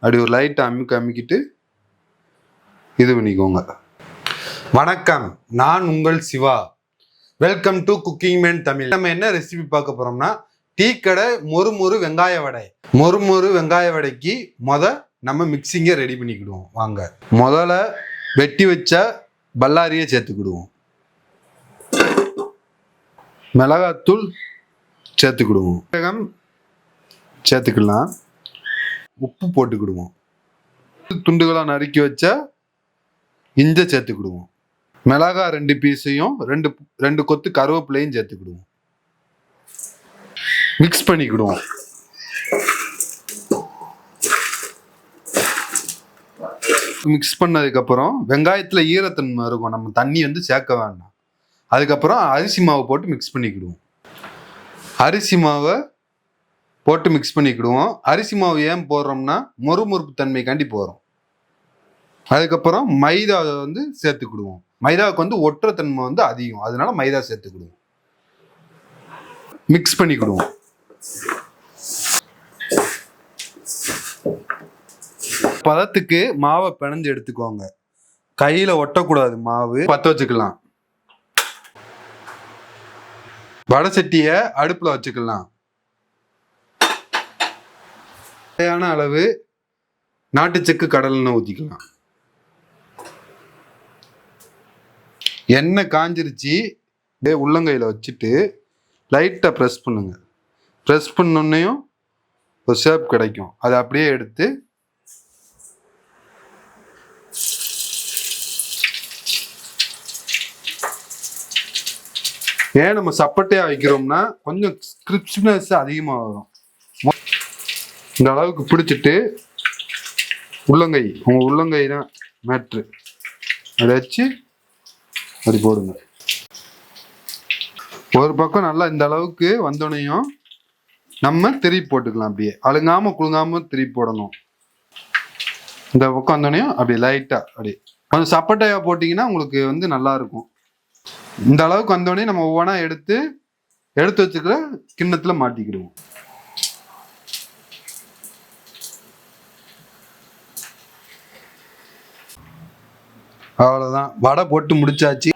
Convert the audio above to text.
அப்படி ஒரு லைட்டை அமுக்கிட்டு இது பண்ணிக்கோங்க. வணக்கம், நான் உங்கள் Siva. Welcome to cooking man Tamil. நம்ம என்ன ரெசிபி பார்க்க போறோம்னா டீ கடை மொறு வெங்காய வடை. மொறு வெங்காய வடைக்கு நம்ம மிக்சிங்கை ரெடி பண்ணிக்கிடுவோம். வாங்க, முதல்ல வெட்டி வச்ச பல்லாரியை சேர்த்துக்கிடுவோம். மிளகாத்தூள் சேர்த்துக்கிடுவோம். சேர்த்துக்கலாம். உப்பு போட்டுக்கிடுவோம். துண்டுகளாக நறுக்கி வச்ச இஞ்சை சேர்த்துக்கிடுவோம். மிளகாய் 2 பீஸையும் ரெண்டு கொத்து கருவேப்பிலையும் சேர்த்துக்கிடுவோம். மிக்ஸ் பண்ணிக்கிடுவோம். மிக்ஸ் பண்ணதுக்கப்புறம் வெங்காயத்தில் ஈரத்தன்மை இருக்கும், நம்ம தண்ணி சேர்க்க வேண்டாம். அதுக்கப்புறம் அரிசி மாவு போட்டு மிக்ஸ் பண்ணிக்கிடுவோம். அரிசி மாவை போட்டு மிக்ஸ் பண்ணிக்கிடுவோம். அரிசி மாவு ஏன் போடுறோம்னா மொறுப்பு தன்மைக்காண்டி போகிறோம். அதுக்கப்புறம் மைதாவை சேர்த்துக்கிடுவோம். மைதாவுக்கு ஒற்றை தன்மை அதிகம், அதனால மைதா சேர்த்துக்கிடுவோம். மிக்ஸ் பண்ணிக்கிடுவோம். பதத்துக்கு மாவை பிணைஞ்சு எடுத்துக்கோங்க. கையில ஒட்டக்கூடாது மாவு. பற்ற வச்சுக்கலாம். வடை சட்டியை அடுப்புல வச்சுக்கலாம். தேவையான அளவு நாட்டு செக்கு கடலெண்ணெய் ஊற்றிக்கலாம். எண்ணெய் காஞ்சிருச்சு. உள்ளங்கையில் வச்சுட்டு லைட்டாக ப்ரெஸ் பண்ணுங்க. ப்ரெஸ் பண்ணோன்னையும் ஒரு ஷேப் கிடைக்கும். அதை அப்படியே எடுத்து ஏன் நம்ம சப்பட்டையாக வைக்கிறோம்னா கொஞ்சம் கிரிஸ்பினஸ் அதிகமாக வரும். இந்த அளவுக்கு பிடிச்சிட்டு உள்ளங்கை, உங்கள் உள்ளங்கை தான் மேட்ரு, அதை வச்சு அப்படி போடுங்க. ஒரு பக்கம் நல்லா இந்த அளவுக்கு வந்தோடனையும் நம்ம திருப்பி போட்டுக்கலாம். அப்படியே அழுங்காம குழுங்காம திருப்பி போடணும். இந்த பக்கம் வந்தோடனையும் அப்படி லைட்டா அப்படி கொஞ்சம் சப்பட்டையா போட்டிங்கன்னா உங்களுக்கு நல்லா இருக்கும். இந்த அளவுக்கு வந்தோடனே நம்ம ஒவ்வொன்றா எடுத்து வச்சுக்கிற கிண்ணத்துல மாட்டிக்கிடுவோம். அவ்வளோதான், வடை போட்டு முடிச்சாச்சு.